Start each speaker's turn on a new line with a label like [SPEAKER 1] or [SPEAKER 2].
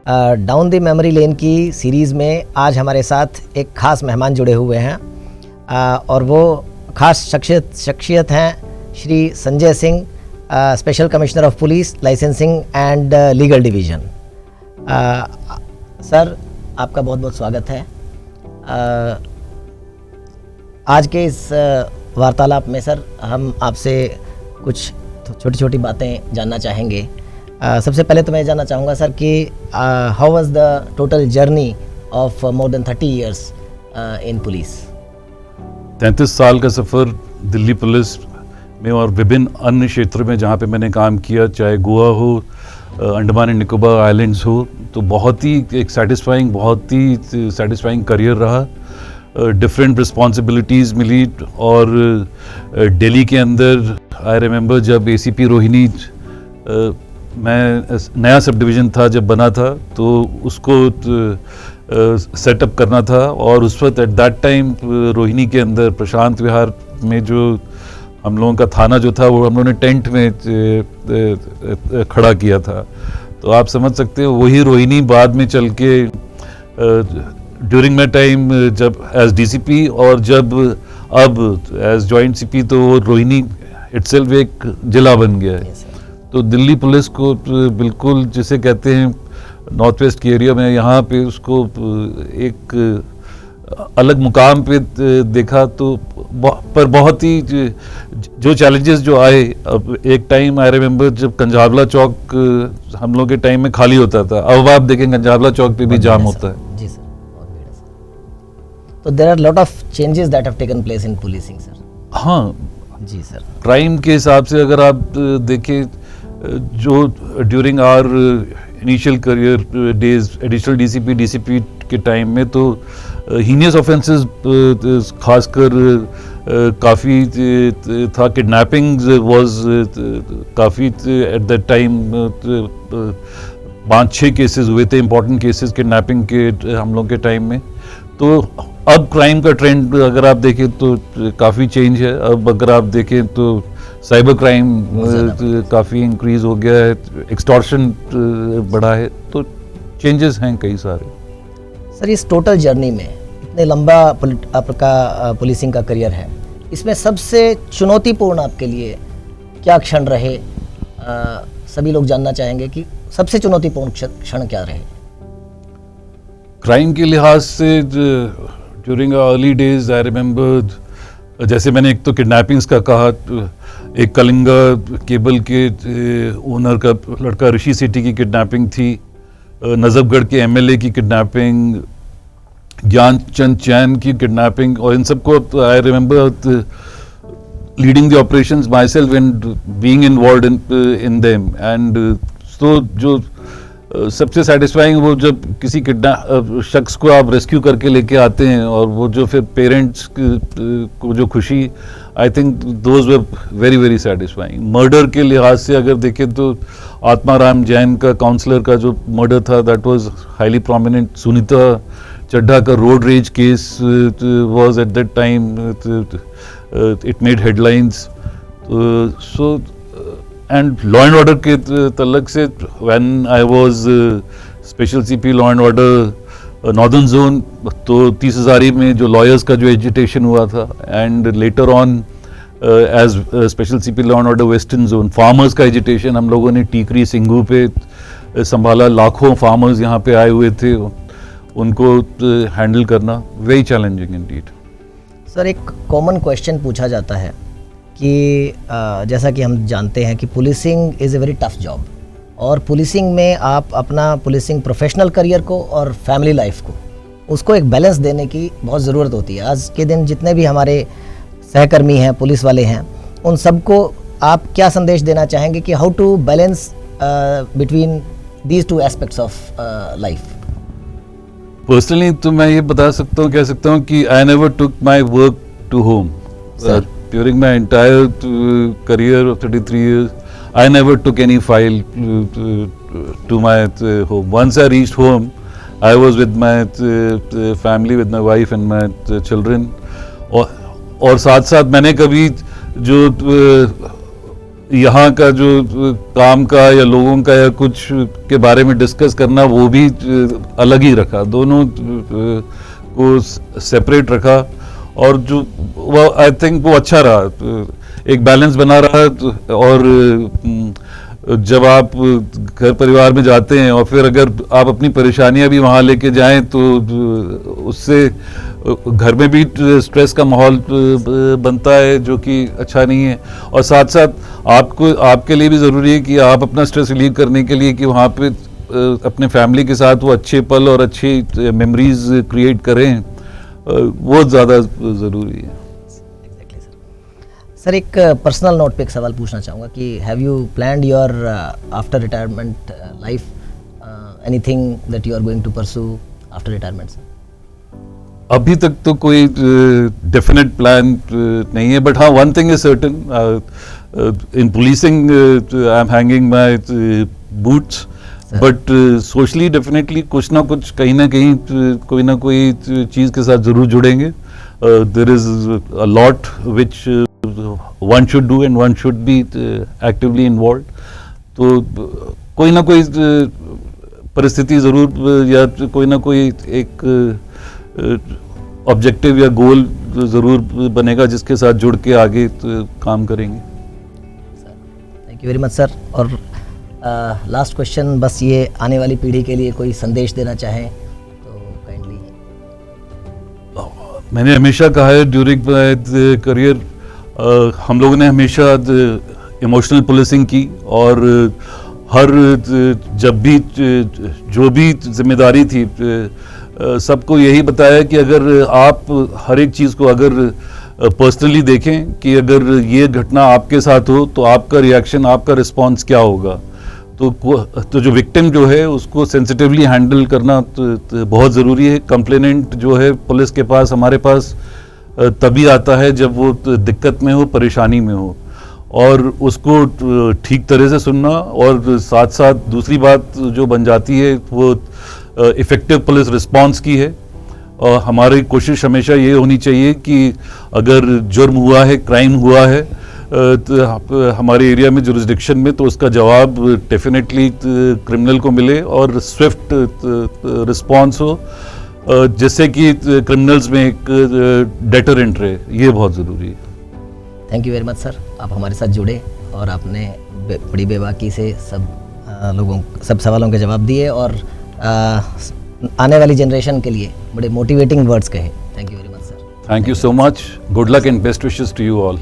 [SPEAKER 1] Down the memory lane की series में आज हमारे साथ एक ख़ास मेहमान जुड़े हुए हैं और वो ख़ास शख्सियत हैं Shri Sanjay Singh, special commissioner of police, licensing and legal division. Sir, आपका बहुत बहुत स्वागत है। आज के इस वार्तालाप में सर हम आपसे कुछ छोटी छोटी बातें जानना चाहेंगे। सबसे पहले तो मैं जानना चाहूँगा सर कि how was the total journey of more than 30 years in police.
[SPEAKER 2] 33 साल का सफ़र दिल्ली पुलिस में और विभिन्न अन्य क्षेत्र में जहाँ पे मैंने काम किया, चाहे गोवा हो, अंडमान एंड निकोबार आइलैंड्स हो, तो बहुत ही एक सैटिस्फाइंग करियर रहा। डिफरेंट रिस्पॉन्सिबिलिटीज़ मिली और दिल्ली के अंदर आई रिमेंबर जब ACP रोहिणी मैं नया सब डिवीज़न था जब बना था, तो उसको सेटअप करना था और उस वक्त एट दैट टाइम रोहिणी के अंदर प्रशांत विहार में जो हम लोगों का थाना जो था वो हम लोगों ने टेंट में खड़ा किया था। तो आप समझ सकते हो वही रोहिणी बाद में चल के ड्यूरिंग माई टाइम जब एज DCP और जब अब एज जॉइंट CP, तो वो रोहिणी इटसेल्फ एक जिला बन गया है। तो दिल्ली पुलिस को बिल्कुल जिसे कहते हैं नॉर्थ वेस्ट के एरिया में यहाँ पे उसको एक अलग मुकाम पे देखा। तो पर बहुत ही जो चैलेंजेस जो आए, अब एक टाइम आई रिमेंबर जब कंजावला चौक हम लोग के टाइम में खाली होता था, अब आप देखें कंजावला चौक पे भी जाम होता है।
[SPEAKER 1] जी सर, बहुत भीड़ है सर। तो there are lot of changes that have taken place in policing sir.
[SPEAKER 2] हाँ
[SPEAKER 1] जी सर।
[SPEAKER 2] क्राइम के हिसाब से अगर आप देखें, जो during our initial career days additional DCP के टाइम में तो हीनियस ऑफेंसेस खासकर काफ़ी था। किडनैपिंग वाज काफ़ी एट दैट टाइम 5-6 केसेस हुए थे, इंपॉर्टेंट केसेस किडनैपिंग के हम लोग के टाइम में। तो अब क्राइम का ट्रेंड अगर आप देखें तो काफ़ी चेंज है। अब अगर आप देखें तो साइबर क्राइम काफ़ी इंक्रीज हो गया है, एक्सटॉर्शन बढ़ा है, तो चेंजेस हैं कई सारे।
[SPEAKER 1] सर, इस टोटल जर्नी में इतने लंबा आपका पुलिसिंग का करियर है, इसमें सबसे चुनौतीपूर्ण आपके लिए क्या क्षण रहे? सभी लोग जानना चाहेंगे कि सबसे चुनौतीपूर्ण क्षण क्या रहे
[SPEAKER 2] क्राइम के लिहाज से। During early days I remember, जैसे मैंने एक तो किडनैपिंग्स का कहा, एक कलिंगा केबल के ओनर का लड़का ऋषि सेठी की किडनैपिंग थी, नजफगढ़ के MLA की किडनैपिंग, ज्ञानचंद चैन की किडनैपिंग, और इन सबको I remember leading the operations my self and being involved in them. And तो जो सबसे सेटिस्फाइंग वो जब किसी शख्स को आप रेस्क्यू करके लेके आते हैं और वो जो फिर पेरेंट्स को जो खुशी, I think those were very very satisfying. Murder के लिहाज से अगर देखें तो आत्माराम जैन का काउंसलर का जो मर्डर था, that was highly prominent. Sunita Chadha का road rage case was at that time it made headlines. So and law and order के तलक से when I was special CP law and order northern zone, तो 30,000 में जो लॉयर्स का जो एजिटेशन हुआ था, and later on as special CP law and order western zone farmers का एजिटेशन हम लोगों ने टीकरी सिंघू पे संभाला। लाखों फार्मर्स यहाँ पे आए हुए थे, उनको हैंडल करना वेरी चैलेंजिंग इंडीड।
[SPEAKER 1] सर, एक कॉमन क्वेश्चन पूछा जाता है कि जैसा कि हम जानते हैं कि policing is a very tough job, और पुलिसिंग में आप अपना पुलिसिंग प्रोफेशनल करियर को और फैमिली लाइफ को उसको एक बैलेंस देने की बहुत ज़रूरत होती है। आज के दिन जितने भी हमारे सहकर्मी हैं, पुलिस वाले हैं, उन सबको आप क्या संदेश देना चाहेंगे कि how to balance between these two aspects of life?
[SPEAKER 2] Personally तो मैं ये कह सकता हूँ कि I never took my work to home. During my entire career of 33 years, I never took any file to my home. Once I reached home, I was with my family, with my wife and my children. और साथ साथ मैंने कभी जो यहाँ का जो काम का या लोगों का या कुछ के बारे में डिस्कस करना वो भी अलग ही रखा, दोनों को सेपरेट रखा। और जो वो आई थिंक वो अच्छा रहा, एक बैलेंस बना रहा। और जब आप घर परिवार में जाते हैं और फिर अगर आप अपनी परेशानियां भी वहाँ लेके जाएं तो उससे घर में भी स्ट्रेस का माहौल बनता है जो कि अच्छा नहीं है। और साथ साथ आपको आपके लिए भी ज़रूरी है कि आप अपना स्ट्रेस रिलीव करने के लिए कि वहाँ पे अपने फैमिली के साथ वो अच्छे पल और अच्छी मेमोरीज क्रिएट करें, वो ज़्यादा ज़रूरी है।
[SPEAKER 1] सर, एक पर्सनल नोट पे एक सवाल पूछना चाहूँगा कि have you planned your after retirement life, anything that you are going to pursue after retirement?
[SPEAKER 2] अभी तक तो कोई डेफिनेट प्लान नहीं है, बट हाँ, one thing is certain, in policing I am hanging my boots, but socially definitely कुछ ना कुछ कहीं ना कहीं कोई ना कोई चीज़ के साथ ज़रूर जुड़ेंगे। There is a lot which one should do and one should be actively involved. तो कोई ना कोई परिस्थिति ज़रूर या कोई ना कोई एक ऑब्जेक्टिव या गोल ज़रूर बनेगा जिसके साथ जुड़ के आगे काम करेंगे।
[SPEAKER 1] Thank you very much sir. और लास्ट क्वेश्चन, बस ये आने वाली पीढ़ी के लिए कोई संदेश देना चाहें तो काइंडली।
[SPEAKER 2] मैंने हमेशा कहा है ड्यूरिंग माय करियर, हम लोगों ने हमेशा इमोशनल पुलिसिंग की और हर जब भी जो भी जिम्मेदारी थी सबको यही बताया कि अगर आप हर एक चीज़ को अगर पर्सनली देखें कि अगर ये घटना आपके साथ हो तो आपका रिएक्शन, आपका रिस्पांस क्या होगा। तो जो विक्टिम जो है उसको सेंसिटिवली हैंडल करना तो बहुत ज़रूरी है। कंप्लेनेंट जो है पुलिस के पास, हमारे पास तभी आता है जब वो दिक्कत में हो, परेशानी में हो, और उसको ठीक तरह से सुनना। और साथ साथ दूसरी बात जो बन जाती है वो इफ़ेक्टिव पुलिस रिस्पांस की है। और हमारी कोशिश हमेशा ये होनी चाहिए कि अगर जुर्म हुआ है, क्राइम हुआ है तो हमारे एरिया में, जुरिस्डिक्शन में, तो उसका जवाब डेफिनेटली क्रिमिनल को मिले और स्विफ्ट रिस्पांस हो, जिससे कि क्रिमिनल्स में एक डेटरेंट रहे। ये बहुत ज़रूरी है।
[SPEAKER 1] Thank you very much sir, आप हमारे साथ जुड़े और आपने बड़ी बेबाकी से सब सवालों के जवाब दिए और आने वाली जनरेशन के लिए बड़े मोटिवेटिंग वर्ड्स कहे। Thank you very much sir.
[SPEAKER 2] Thank you so much. Good luck and best wishes to you all.